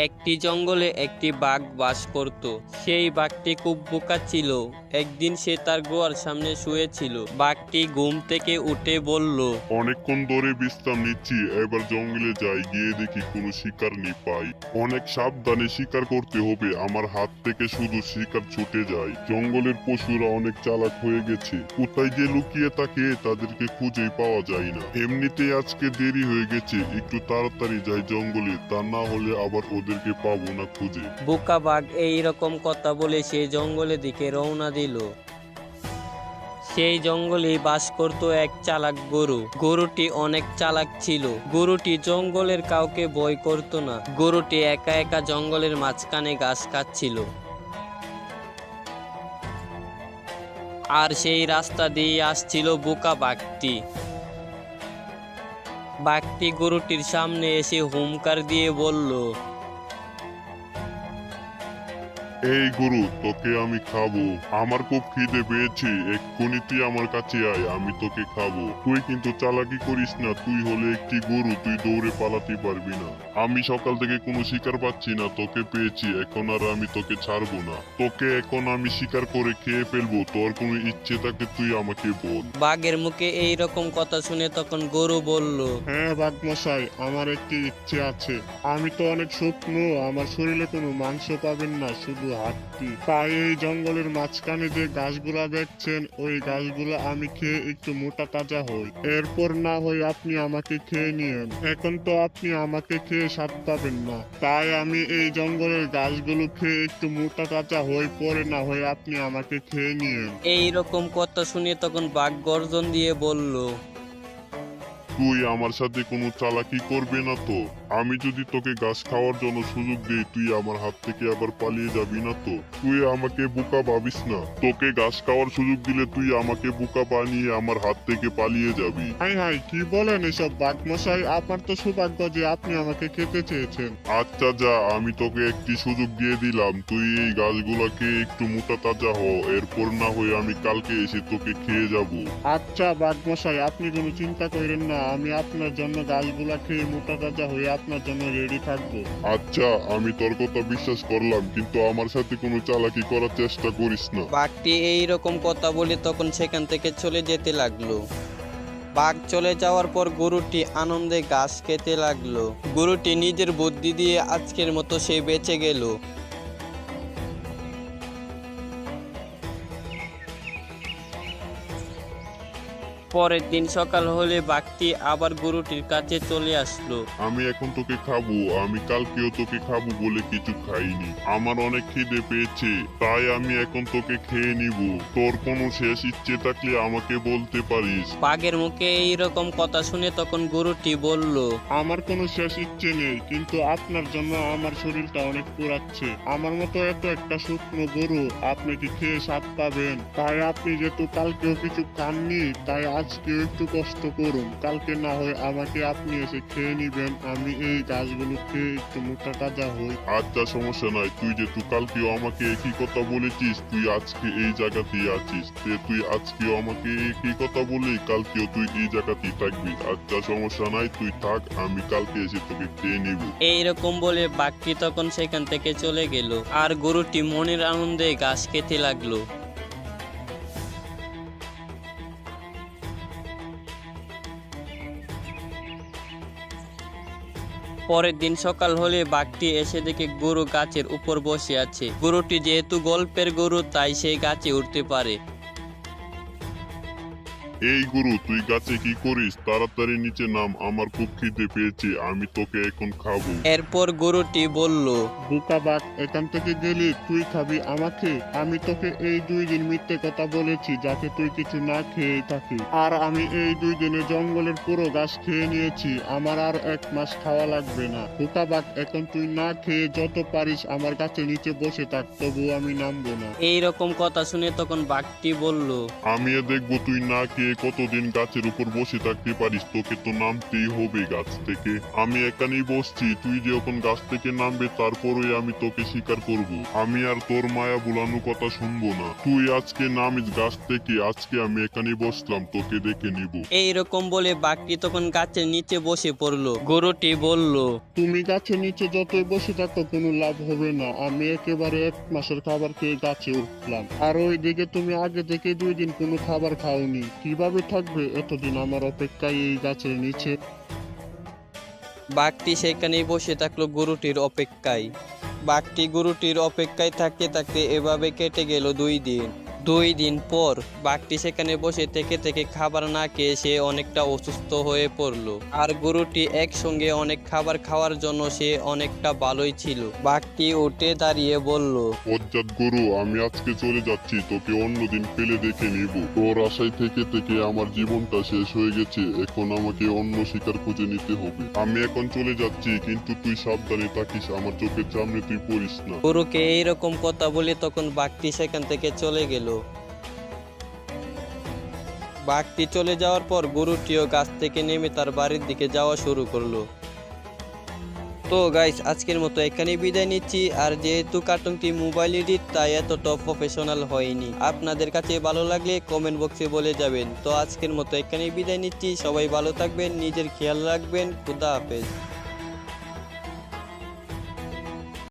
একটি জঙ্গলে একটি বাঘ বাস করত। সেই বাঘটি খুব বোকা ছিল। একদিন সে তার গুহার সামনে শুয়েছিল। বাঘটি ঘুম থেকে উঠে বলল, অনেকক্ষণ ধরে বিশ্রাম নিচ্ছি, এবার জঙ্গলে যাই, গিয়ে দেখি কোনো শিকার নেই পাই। অনেক সাবধানে শিকার করতে হবে, আমার হাত থেকে শুধু শিকার ছুটে যায়। জঙ্গলের পশুরা অনেক চালাক হয়ে গেছে, কোথায় যে লুকিয়ে থাকে তাদেরকে খুঁজেই পাওয়া যায় না। এমনিতেই আজকে দেরি হয়ে গেছে, একটু তাড়াতাড়ি যাই জঙ্গলে, তা না হলে আবার ওদেরকে পাবো না খুঁজে। বোকা বাঘ এই রকম কথা বলে সে জঙ্গলের দিকে রওনা দিল। সেই জঙ্গলে বাস করত এক চালাক গরু। গরুটি অনেক চালাক ছিল। গরুটি জঙ্গলের কাউকে ভয় করত না। গরুটি একা একা জঙ্গলের মাঝখানে ঘাস খাচ্ছিল। আর সেই রাস্তা দিয়ে আসছিল বোকা বাঘটি। বাঘটি গরুটির সামনে এসে হুঙ্কার দিয়ে বলল, এই গরু, তোকে আমি খাবো। আমার খুব খিদে পেয়েছে, এক্ষুনি তুই আমার কাছে আয়, আমি তোকে খাবো। তুই কিন্তু চালাকি করিস না, তুই হলে একটি গরু, তুই দৌড়ে পালাতে পারবি না। আমি সকাল থেকে কোনো শিকার পাচ্ছি না, তোকে পেয়েছি, এখন আর আমি তোকে ছাড়বো না। তোকে এখন আমি শিকার করে খেয়ে ফেলবো, তোর কোনো ইচ্ছে থাকে তুই আমাকে বল। বাঘের মুখে এই রকম কথা শুনে তখন গরু বলল, হ্যাঁ বাঘমশাই, আমার একটি ইচ্ছে আছে। আমি তো অনেক শুকনো, আমার শরীরে কোনো মাংস পাবেন না, শুধু হাড্ডি। তাই এই জঙ্গলের মাঝখানে যে গাছগুলা দেখছেন, ওই গাছগুলা আমি খেয়ে একটু মোটা তাজা হই। এরপর না হয় আপনি আমাকে খেয়ে নিয়েন। এখন তো আপনি আমাকে খেয়ে স্বাদ পাবেন না, তাই আমি এই জঙ্গলের গাছগুলো খেয়ে একটু মোটা তাজা হই, পরে না হয় আপনি আমাকে খেয়ে নিয়েন। এই রকম কথা শুনে তখন বাঘ গর্জন দিয়ে বলল, তুই আমার সাথে কোনো চালাকি করবে না তো? আমি যদি তোকে ঘাস খাওয়ার জন্য সুযোগ দিই, তুই আমার হাত থেকে আবার পালিয়ে যাবি না তো? তুই আমাকে বোকা ভাবিস না, তোকে ঘাস খাওয়ার সুযোগ দিলে তুই আমাকে বোকা বানিয়ে আমার হাত থেকে পালিয়ে যাবি। হাই হাই, কি বলেন এসব বাঘমশাই? আপনার তো সৌভাগ্য যে আপনি আমাকে খেতে চেয়েছেন। আচ্ছা যা, আমি তোকে একটি সুযোগ দিয়ে দিলাম, তুই এই গাছগুলাকে একটু মোটা তাজা হ, এরপর না হয়ে আমি কালকে এসে তোকে খেয়ে যাব। আচ্ছা বাঘমশাই, আপনি কোনো চিন্তা করেন না, আমি আপনার জন্য গাছগুলা খেয়ে মোটা তাজা হয়ে আপনার জন্য রেডি থাকবো। আচ্ছা, আমি তোর কথা বিশ্বাস করলাম, কিন্তু আমার সাথে কোনো চালাকি করার চেষ্টা করিস না। বাঘটি এই রকম কথা বলে তখন সেখান থেকে চলে যেতে লাগলো। বাঘ চলে যাওয়ার পর গরুটি আনন্দে ঘাস খেতে লাগলো। গরুটি নিজের বুদ্ধি দিয়ে আজকের মতো সে বেঁচে গেল। পরের দিন সকাল হলে বাঘটি আবার গরুটির কাছে চলে আসলো। আমি এখন তোকে খাবো, আমি কালকেও তোকে খাবো বলে কিছু খাইনি। আমার অনেক খিদে পেয়েছে, তাই আমি এখন তোকে খেয়ে নিব। তোর কোনো শেষ ইচ্ছে থাকলে আমাকে বলতে পারিস। বাঘের মুখে এই রকম কথা শুনে তখন গরুটি বলল, আমার কোনো শেষ ইচ্ছে নেই, কিন্তু আপনার জন্য আমার শরীরটা অনেক পুড়াচ্ছে। আমার মতো এত একটা শুকনো গরু আপনি কি খেয়ে স্বাদ পাবেন? তাই আপনি যেহেতু কালকেও কিছু খাননি, তাই আজকেও একটু কষ্ট করুন। কালকে না হয় আমাকে আপনি এসে খেয়ে নিবেন, আমি এই গাছগুলো খেয়ে একটু মোটা তাজা হই। আচ্ছা, সমস্যা নাই, তুই যেহেতু কালকেও আমাকে একই কথা বলেছিস, তুই আজকে এই জায়গাতেই আছিস, তুই আজকেও আমাকে একই কথা বলে কালকেও তুই এই জায়গাতেই থাকবি। আচ্ছা সমস্যা নাই, তুই থাক, আমি কালকে এসে তোকে খেয়ে নিব। এইরকম বলে বাঘটি তখন সেখান থেকে চলে গেল। আর গরুটি মনের আনন্দে ঘাস খেতে লাগলো। পরের দিন সকাল হলে বাঘটি এসে দেখে গরু গাছের উপর বসে আছে। গরুটি যেহেতু গল্পের গরু, তাই সেই গাছে উঠতে পারে। এই গুরু, তুই গাছে কি করিস? তাড়াতাড়ি নিচে নাম, আমার খুব খিদে পেয়েছে, আমি তোকে এখন খাবো। এরপর গরুটি বলল, বোকা বাঘ, এখান থেকে গেলি তুই খাবি আমাকে? আমি তোকে এই 2 দিন মিথ্যে কথা বলেছি যাতে তুই কিছু না খেয়ে থাকিস। আর আমি এই 2 দিনে জঙ্গলের পুরো ঘাস খেয়ে নিয়েছি, আমার আর 1 মাস খাওয়া লাগবে না। বোকা বাঘ, এখন তুই না খেয়ে যত পারিস আমার কাছে নিচে বসে থাক, তবু আমি নামবো না। এই রকম কথা শুনে তখন বাঘটি বলল, আমিও দেখবো তুই না খেয়ে কতদিন গাছের উপর বসে থাকতে পারিস? তোকে তো নামতেই হবে গাছ থেকে। আমি এখানেই বসছি, তুই যখন গাছ থেকে নামবে তারপরে আমি তোকে শিকার করব। আমি আর তোর মায়া বুলানো কথা শুনবো না। তুই আজকে নামিস গাছ থেকে, আজকে আমি এখানে বসলাম, তোকে দেখে নিব। এইরকম বলে বাঘটি তখন গাছের নিচে বসে পড়লো। গরুটি বলল, তুমি গাছের নিচে যতই বসে থাকো কোনো লাভ হবে না। আমি একেবারে 1 মাসের খাবার খেয়ে গাছে উঠলাম, আর ওইদিকে তুমি আগে থেকে 2 দিন কোনো খাবার খাওনি। কিভাবে থাকবে এতদিন আমার অপেক্ষায় এই গাছের নিচে? বাঘটি সেখানেই বসে থাকলো গরুটির অপেক্ষায়। বাঘটি গরুটির অপেক্ষায় থাকতে থাকতে এভাবে কেটে গেল 2 দিন। 2 দিন পর বাঘটি সেখানে বসে থেকে থেকে খাবার না খেয়ে সে অনেকটা অসুস্থ হয়ে পড়লো। আর গরুটি একসঙ্গে অনেক খাবার খাওয়ার জন্য সে অনেকটা ভালোই ছিল। বাঘটি উঠে দাঁড়িয়ে বলল, বজ্জাত গরু, আমি আজকে চলে যাচ্ছি, তোকে অন্যদিন ফেলে দেখে নিব। তোর আশায় থেকে থেকে আমার জীবনটা শেষ হয়ে গেছে, এখন আমাকে অন্য শিকার খুঁজে নিতে হবে। আমি এখন চলে যাচ্ছি, কিন্তু তুই সাবধানে থাকিস, আমার চোখের সামনে তুই পড়িস না। গরুকে এইরকম কথা বলে তখন বাঘটি সেখান থেকে চলে গেল। বাঘটি চলে যাওয়ার পর গরুটিও গাছ থেকে নেমে তার বাড়ির দিকে যাওয়া শুরু করলো। তো গাইস, আজকের মতো এখানেই বিদায় নিচ্ছি। আর যেহেতু কার্টুনটি মোবাইল এডিট, তাই এতটা প্রফেশনাল হয়নি। আপনাদের কাছে ভালো লাগলে কমেন্ট বক্সে বলে যাবেন। তো আজকের মতো এখানেই বিদায় নিচ্ছি। সবাই ভালো থাকবেন, নিজের খেয়াল রাখবেন। খুদা হাফেজ।